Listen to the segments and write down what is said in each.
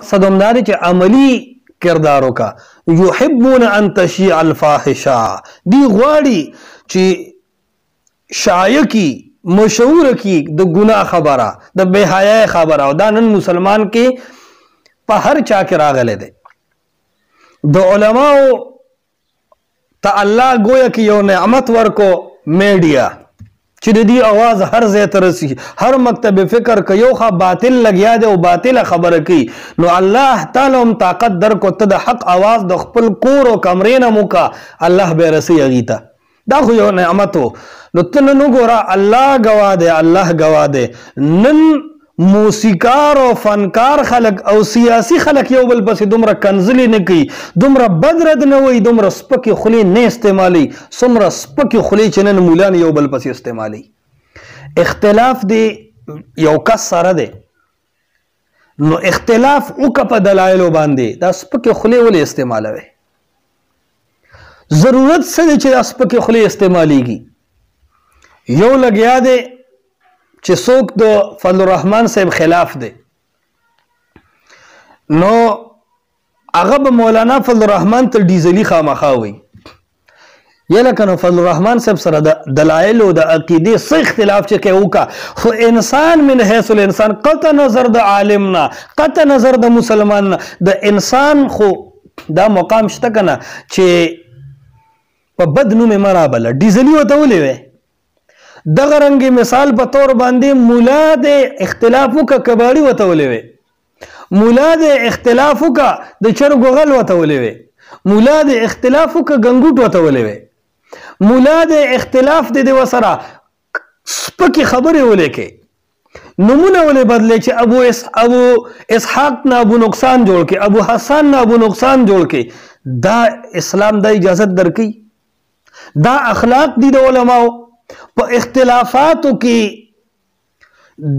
صدم داری چه عملی کردارو کا یحبون ان تشیع الفاحشہ دی غواړي چې شایع کی مشهور کی د گناہ خبره د بے حیا خبره او دا نن مسلمان کې په هر چا کې راغله ده د علماو ته الله گویا کې یو نعمت ورکو میډیا چې د دې आवाज هر ځای ته رسي هر مکتب فکر که یو خوا باطل لګیا دی او باطل خبره کوي نو الله تعالی هم طاقت درکو ته د حق आवाज د خپل کور او کمرې نه موکا الله به رسي هغې ته دا خو یو نعمت و نو ته نن وګوره الله ګواه دی الله ګواه دی نن موسیقار او فنکار خلق او سیاسی خلق یو بل پسې دومره کنزلی نه کوي دومره بدرد نه وي دومره سپکې خولې نه استعمالي څومره سپکې خولې چې نن مولان یو بل پسې استعمالي اختلاف دی یو کس سره دی نو اختلاف وکړه په دلایلو باندې دا سپکې خولې ولې استعمالوي ضرورت څه دی چې دا سپکې خولې استعمالیږي یو لګیا دی چې څوک د فضل الرحمن صاحب خلاف دی نو هغه به مولانا فضل الرحمن ته ډیزلي خامخا وي یا لکه نو فضل الرحمن صاحب سره د دلایل او د عقیدې څه اختلاف چې کوي وکړه خو انسان من حیث الانسان قطع نظر د عالم نه قطع نظر د مسلمان نه د انسان خو دا مقام شته که نه چې په بد نوم یې مه رابله ډیزلي ورته ولې وی دغه رنګ مثال په طور باندې مولا د اختلاف وکړه کباړي ورته ولې وی مولا د اختلاف وکړه د چرګو غل ورته ولې وی مولا د اختلاف وکړه ګنګوټ ورته ولې وی مولا د اختلاف د دې وسره سپکې خبرې ولې کوي نمونه ولې بدلې چې ابو اسحاق نه ابو نقصان جوړ کړي ابو حسن نه ابو نقصان جوړ کړي دا اسلام دا اجازت درکوي دا اخلاق دي د علماو په اختلافاتو کې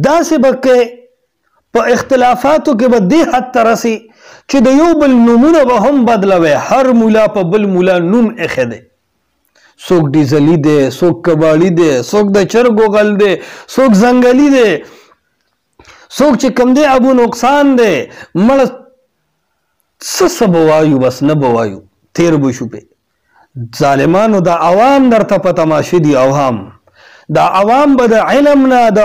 داسې بکې په اختلافاتو کې به دې حد ته رسي چې د یو بل نومونه به هم بدلوي هر مولا په بل مولا نوم ایښی دی څوک ډیزلي دی څوک کباړي دی څوک د چرګو غل دی څوک ځنګلي دی څوک چې کوم دی ابو نقصان دی مړه څه به وایو بس نه به وایو تیر به شو پې ظالمانو دا عوام درته په تماشې دي عوام دا عوام به د علم نه د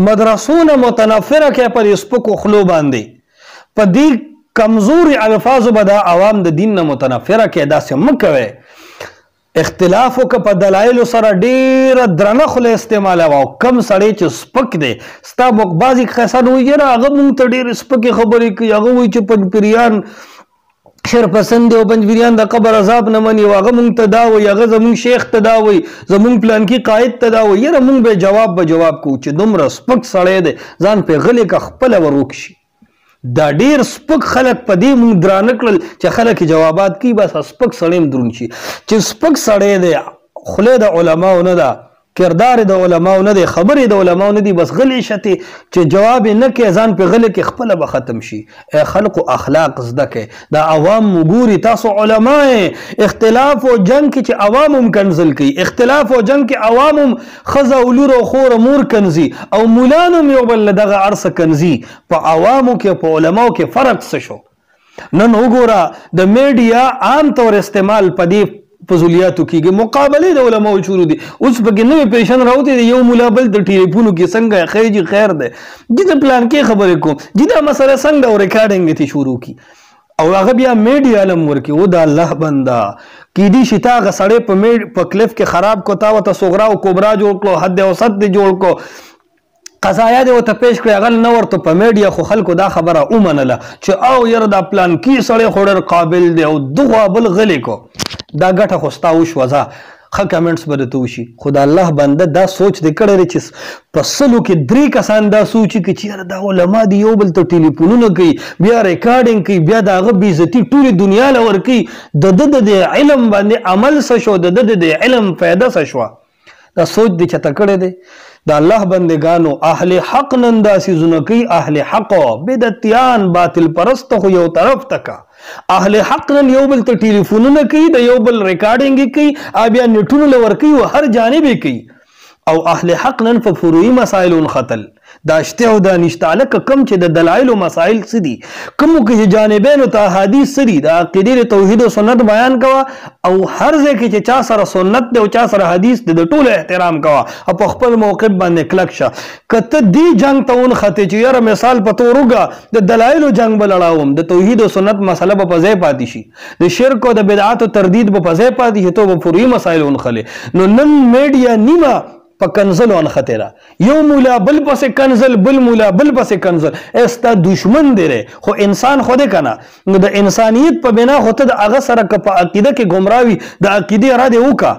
مدرسو نه متنفره کوي په دې سپکو خولو باندې په دې کمزوري الفاظو به دا عوام د دین نه متنفره کوي داسې مه کوئ اختلاف وکړه په دلایلو سره ډېره درنه خوله استعمالوه او کم سړی چې سپک دی ستا بعضې کسان وایي یاره هغه مونږ ته ډېرې سپکې خبرې کوي هغه وایي چې پنجپیریان شر پسند دی او پنجپیریان د قبر عذاب نه مني او هغه مونږ ته دا وایي هغه زمونږ شیخ ته دا وایي زمونږ پلانکي قاید ته دا وایي یاره مونږ به جواب کوو چې دومره سپک سړی دی ځان پې غلی که خپله وروک شي دا ډېر سپک خلک په دې مونږ درانه کړل چې خلک جوابات کوي بس سپک سړی هم دروند شي چې سپک سړی دی خولې د علماو نه ده کردار د علماو نه دی خبرې د علماو نه دي بس غلی شتې چې جواب یې نه کوي ځان پې غلی کې خپله به ختم شي ای خلقو اخلاق زده کوي دا عوام وګوري تاسو علما اختلاف او جنګ کې چې عوام هم کنزل کوي اختلاف او جنګ کې عوام هم ښځه او لور او خور مور کنزي او مولان هم یو بل له دغه عرصه کنزي په عوامو کې په علماو کې فرق څه شو نن وګوره د میډیا عام طور استعمال په دې فضولیاتو کېږي مقابلې د علماو شروع دي اوس پکې نوې پیشن راوتی دی یو مولا بل د ټلیفونو کې څنګه خیر جي خیر دی جي د پلان کې خبرې کوم جي دا مسله څنګه او ریکارډینګ دې شروع کی او هغه بیا میډیا علم ورکي او د الله بندا کېدی شي تا هغه سړی په کلیف کې خراب کو تا ورته صغرا او کبرا جوړ کړو حد اوسط دې جوړ کړو قضایا دې ورته پیش کړې هغه نه ورته په میډیا خو خلکو دا خبره ومنله چې او یاره دا پلانکي سړی خو ډېر قابل دی او دغه بل غلی کو دا ګټه خو ستا وشوه ښه کمنټس به درته وشي خو د الله بنده دا سوچ دې کړی دی چې په سلو کې 3 کسان دا سوچي که چې یاره دا علما دي یو بل ته ټلیفونونه کوي بیا ریکارډینګ کوي بیا د هغه بېعزتي ټولې دنیا له ورکوي د ده د علم باندې عمل څه شو د ده د علم فایده څه شوه دا سوچ دې چته کړی دی د الله بندگانو اهل حق نن داسې ځونه کوي اهل حق بدعتیان باطل پرست خو یو طرف تکا اهل حق نن یو بل ته ټلیفونونه کوي د یو بل ریکارډینګ کوي بیا نیټونه له ورکوي او هر جانب کوي او اهل حق نن په فروعي مسائل خطل دا شته او دا نشته لکه کم چې د دلایل او مسائل سدي کوم کې جانبین او احادیث سدي د عقیده توحید او سنت بیان کوا او هر ځای کې چې چا سره سنت دی او چا سره حدیث دی د ټول احترام کوا او په خپل موقف باندې کلک شه کته دی جنگ ته اون خطه چې یاره مثال په توروګه د دلایل او جنگ بلړاوم د توحید او سنت مسله په ځای پاتې شي د شرک او د بدعات او تردید په ځای پاتې شي ته په فروعي مسائل اون خله نو نن میډیا نیمه په کنزل ان خطره یو مولا بل پسې کنزل بل مولا بل پسې کنزل استا دشمن دی خو انسان خوده کنه نو د انسانیت په بنا هوته د هغه سره په عقیده کې گمراوي د عقیده را دی وکا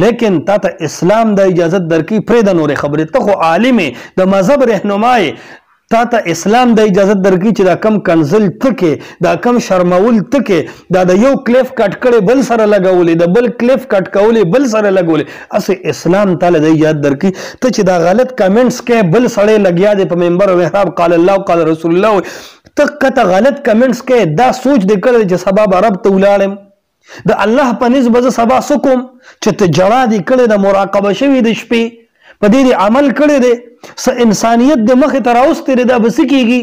لیکن تا ته اسلام د اجازت درکې پرې د نور خبره ته خو عالم د مذهب رهنمای تا ته اسلام د اجازت درکې چې دا کم کنزل تکې دا کم شرمول تکې دا د یو کلیف کټ کړي بل سره لګولې د بل کلیف کټ کولې بل سره لګولې اسه اسلام تعالی د اجازت درکې ته چې دا غلط کمنټس کې بل سړی لګیا دی په منبر او محراب قال الله قال رسول الله ته کته غلط کمنټس کې دا سوچ دې کړی چې سبب عرب ته ولاړم د الله په نسبت سبا سکم چې ته جړا دې کړی د مراقبه شوی د شپې په دې عمل کړی دی س انسانیت د مخ ته راوستې ده بس کیږي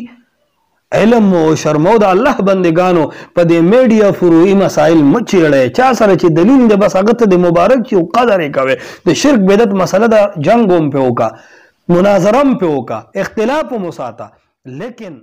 علم او شرم او د الله بندگانو په دې میډیا فروعي مسائل مچېړې چا سره چې دلیل دی بس هغه ته د مبارک چې قدر یې کوي د شرک بدعت مسله د جنگوم په وکا مناظرم په وکا اختلاف مو ساته لیکن